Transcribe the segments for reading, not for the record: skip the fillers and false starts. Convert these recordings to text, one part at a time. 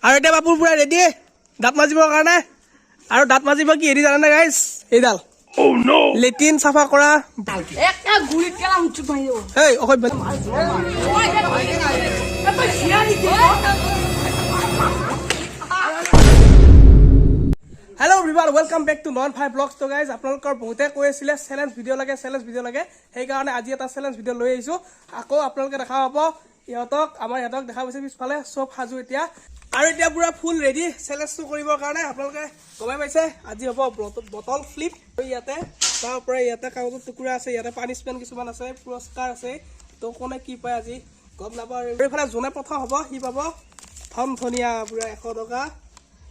আৰু এতিয়া বাপুৰ পুৰা ৰেডি দাঁত মাজিবৰ কাৰণে আৰু দাঁত মাজিব কি হেৰি জানে গাইজ এইডাল লেট্ৰিন চাফা কৰা hello' everyone welcome back to non five vlogs তো গাইজ আপোনালোকৰ বহুতে কৈ আছিলে চেলেঞ্জ ভিডিঅ' লাগে সেইকাৰণে আজি এটা চেলেঞ্জ ভিডিঅ' লৈ আহিছোঁ আকৌ আপোনালোকে দেখা পাব আমাৰ ইহঁতক দেখা পাইছে পিছফালে চব সাজু এতিয়া আৰু এতিয়া পুৰা ফুল ৰেডি চেলেঞ্জটো কৰিবৰ কাৰণে আপোনালোকে গমাই পাইছে আজি হ'ব বটল ফ্লিপ ইয়াতে তাৰ পৰা ইয়াতে কাগজৰ টুকুৰা আছে ইয়াতে পানিছমেণ্ট কিছুমান আছে পুৰস্কাৰ আছে তো কোনে কি পায় আজি গম নাপাওঁ আৰু এইফালে যোনে প্ৰথম হ'ব সি পাব ধনিয়া পুৰা 100 টকা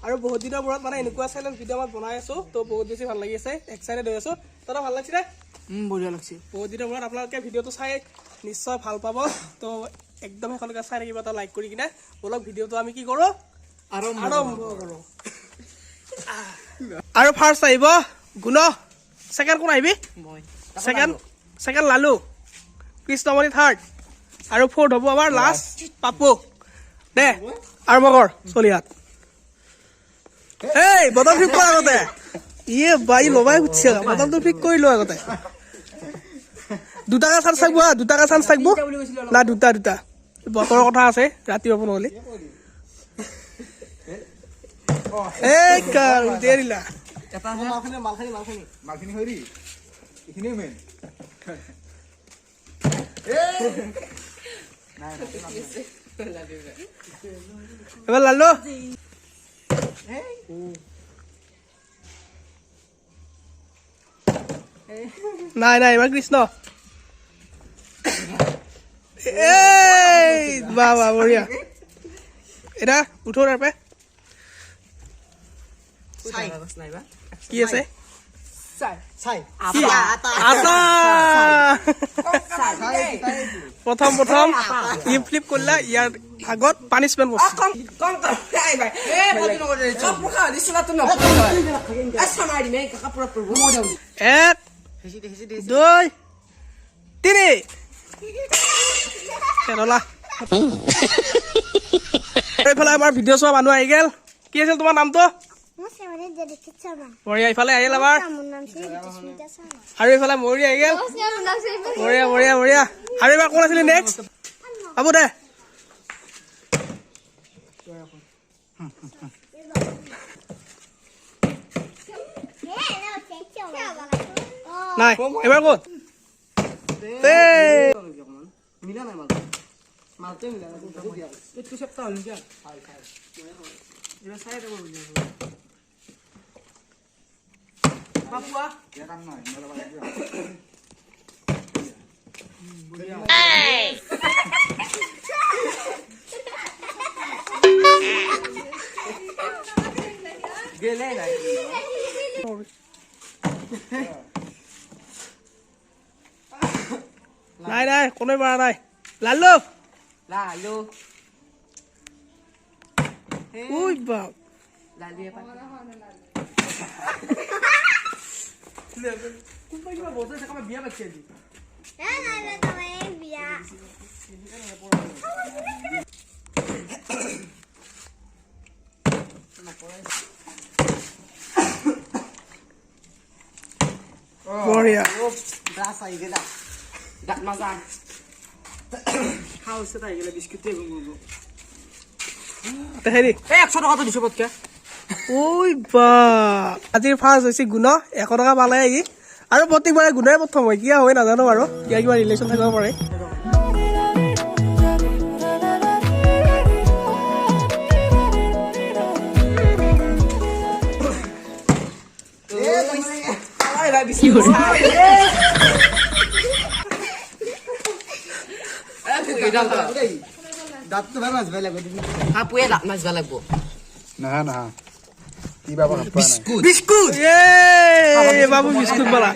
আৰু বহুত দিনৰ মূৰত মানে এনেকুৱা চেলেঞ্জ ভিডিঅ' মই বনাই আছো তো বহুত বেছি ভাল লাগি আছে এক্সাইটেড হৈ আছো তহঁতৰ ভাল লাগিছে বঢ়িয়া লাগছে বহুত দিনৰ মূৰত আপোনালোকে ভিডিঅ'টো চাই নিশ্চয় ভাল পাব তো একদম এখনকে চাই থাকিব এটা লাইক কৰি কিনে বলক ভিডিঅ'টো আমি কি কৰোঁ আৰম্ভ কৰোঁ আৰু ফাৰ্ষ্ট আহিব গুণ ছেকেণ্ড কোন আহিবি ছেকেণ্ড লালু কৃষ্ণমণি থাৰ্ড আৰু ফ'ৰ্থ হ'ব আমাৰ লাষ্ট পাপু দে আৰম্ভ কৰ চলি হাত এই বটল ফিক কৰ আগতে ইয়ে বাই লবাই খুজিছে বটলটো ফিক কৰি লো আগতে দুটাকে চান্স থাকিব দুটাকে চান্স থাকিব না দুটা বতৰৰ কথা আছে ৰাতি হ'ব নহ'লে এই কাৰ দেৰিলা এবাৰ লালো নাই এবাৰ কৃষ্ণ বাহ বঢ়িয়া এটা উঠো তাৰ পৰা কি আছে প্ৰথম ই ফ্লিপ কৰিলা ইয়াৰ আগত পানিছমেণ্ট বস্তু 1 2 3 খেলা এইফালে আমাৰ ভিডিঅ' চোৱা মানুহ আহি গেল কি আছিল তোমাৰ নামটো বঢ়িয়া ইফালে আহিল আমাৰ আৰু এইফালে মৰি আহি গেল বঢ়িয়া আৰু এইবাৰ কোন আছিলে নেক্সট বাবু দে নাই এবাৰ ক'ত নাই কোনোই পৰা নাই লালু উই বাপ বিয়া পাইছে বঢ়িয়া দাঁত মাজা খাওছে তাই গেলে বিস্কুটে ঘুমবো হেৰি 100 টকাটো দিছো পটকে ওই বা আজিৰ ফাৰ্ষ্ট হৈছে গুণ 100 টকা পালে আহি আৰু প্ৰত্যেকবাৰে গুণাই প্ৰথম হয় কিয় হয় নাজানো বাৰু কিবা ৰিলেশ্যন থাকিব পাৰে দাঁতটো ভাল মাছ ভাই লাগব আপুয়ে দাঁত মাছ ভাল লাগব না কি বাবা বিস্কুট বাবু বিস্কুট বলা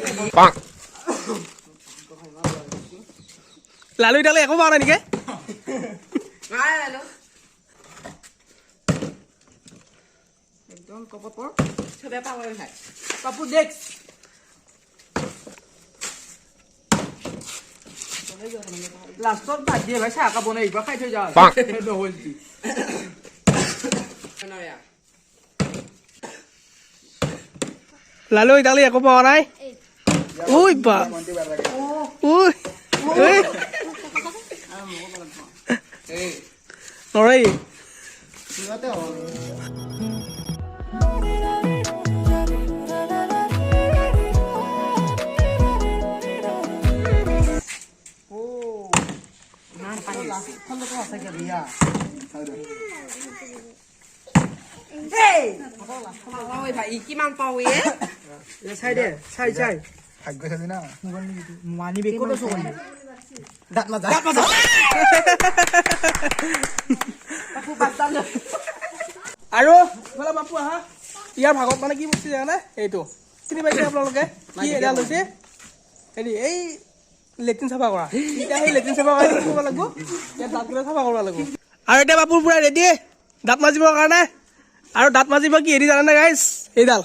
লালু ইটালে একো পাৰা নাই নেকি একদম কপত পৰ সবে পাৱৰ খাই পাপু নেক্সট লাষ্টত বাদ দিয়ে ভাই চাহ একাপ বনাই এইবাৰ খাই থৈ যাওঁ নহ'ল কি লালু ইতালি একো পোৱা নাই উই বা উই নৰে ভাই কিমান পাওঁ চাই দে চাই ভাগ্য চাবি না মানি বেগ ক'ত আছো দাঁত মাজা আৰু ইফালে বাপু আহা ইয়াৰ ভাগত মানে কি বস্তু জানে এইটো চিনি পাইছে আপোনালোকে কি এডাল লৈছে হেৰি এই লেট্ৰিন চাফা কৰা এতিয়া সেই লেট্ৰিন চাফা কৰি কৰিব লাগিব ইয়াত দাঁতকেইটা চাফা কৰিব লাগিব আৰু এতিয়া বাপুৰ পুৰা ৰেডি দাঁত মাজিবৰ কাৰণে আৰু দাঁত মাজিব কি হেৰি জানে গাইজ এইডাল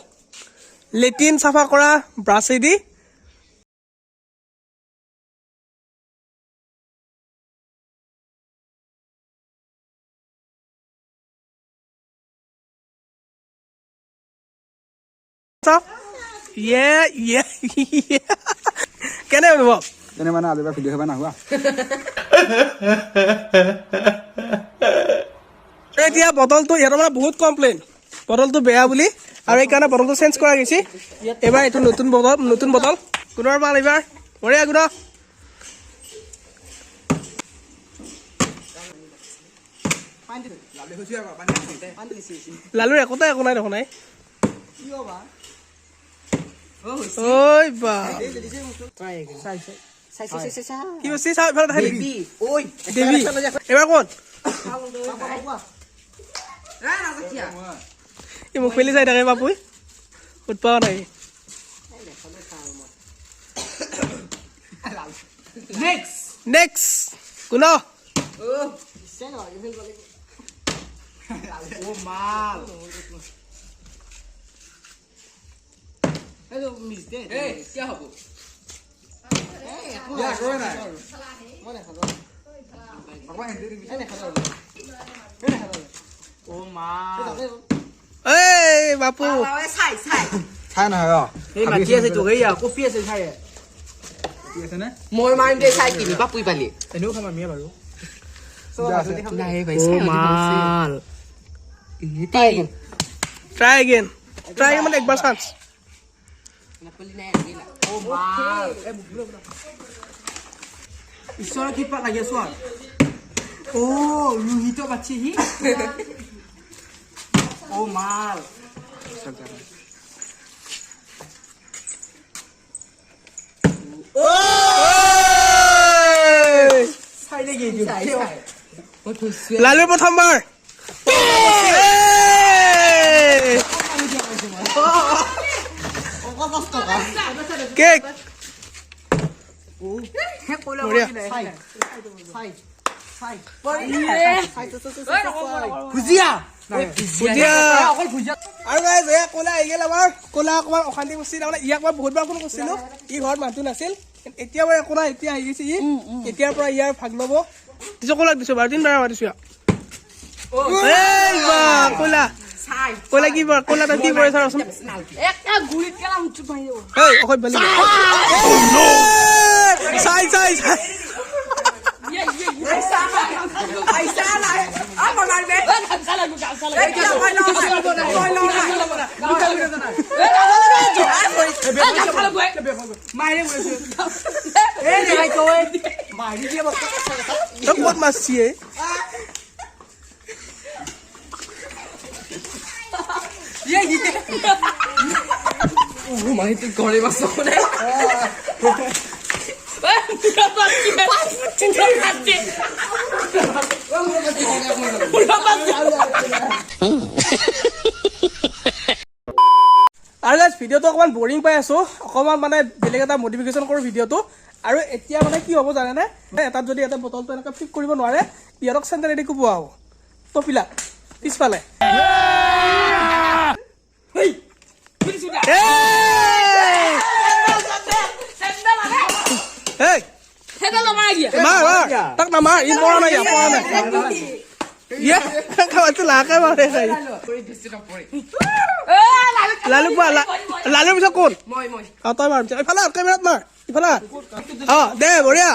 লেট্ৰিন চাফা কৰা ব্ৰাছেদি কেনে অনুভৱ তেনে মানে আজি পৰা ভিডিঅ' খাব নাহুৱা এতিয়া বটলটো ইহঁতৰ মানে বহুত কমপ্লেইন বটলটো বেয়া বুলি আৰু এইকাৰণে বটলটো চেঞ্জ কৰা গৈছে এইবাৰ এইটো নতুন বটল গুণৰ মাল এইবাৰ বঢ়িয়া গুণ লালুৰ একোটা একো নাই দেখোন নাই ঐ বা কি বস্তু চাওঁ এইফালে দেবী এইবাৰ ক'ত এই মোক পেলি যাই থাকে বাপুই ক'ত পোৱা নাই নেক্সট কোন क्या হ'ব এই বাপু চাই নহয় মাতি আছে তোক এইয়া কপি আছে চাই আছে নে মই মাৰিম দে চাই কিনি বাপুই পালি এনেও খাম আমি বাৰু নাই ভাই চাই মাল ট্ৰাই এগেইন মানে একবাৰ চান্স ঈশ্বৰৰ কৃপা লাগি আছো আৰু ৰোহিত বাচ্চিহি মাল চাই নেকি লালুৰ প্ৰথমবাৰ কেক ভুজিয়া আৰু গাইজ এয়া ক'লা আহি গ'ল আমাৰ ক'লা অকণমান অশান্তি কৰিছিল তাৰমানে ইয়াক মই বহুতবাৰ ফোন কৰিছিলোঁ ই ঘৰত মানুহ নাছিল এতিয়া বাৰু একো নাই এতিয়া আহি গৈছে ই এতিয়াৰ পৰা ইয়াৰ ভাগ ল'ব দিছোঁ ক'লাক দিছোঁ বাৰু 3 বাৰ মাতিছোঁ ইয়াক এই বা ক'লা ক'লা কি বৰ ক'লা তই কি কৰিছ ৰচোন এই অসভ্য বালি চাই তই ক'ত মাছছি মাহিতি ঘৰে মাছ নে আৰু গাইজ ভিডিঅ'টো অকণমান বৰিং পাই আছোঁ অকণমান মানে বেলেগ এটা মডিফিকেশ্যন কৰোঁ ভিডিঅ'টো আৰু এতিয়া মানে কি হ'ব জানেনে এটাত যদি এটা বটলটো এনেকৈ ফিট কৰিব নোৱাৰে ইহঁতক চেণ্ডেলেদি কোবোৱা হ'ব টপিলা পিছফালে নামাৰ তাক নামাৰ ই পৰা নাই ইয়ে খাবাইছো লাহে মাৰে খাই লালু পোৱা লালুৰ পিছত কোন তই মাৰ ইফালে কেমেৰাত মাৰ ইফালে দে বঢ়িয়া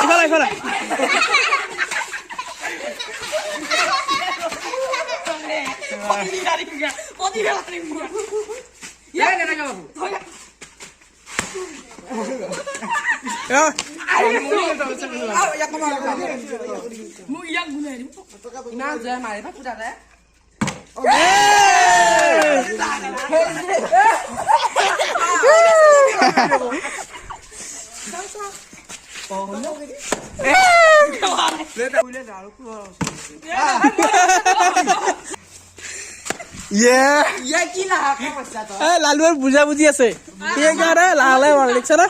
ইফালে ইফালে লালুৰ বুজা বুজি আছে সেইকাৰণে লাহে লাহে মাৰ দেখিছ না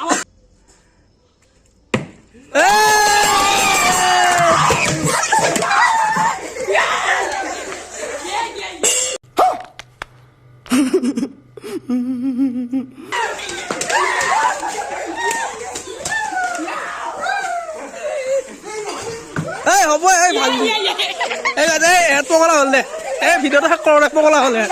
হ'ব এই ভাল এই পগলা হ'ল দে এই ভিডিঅ'টো শেষ কৰোঁ দে পগলা হ'লে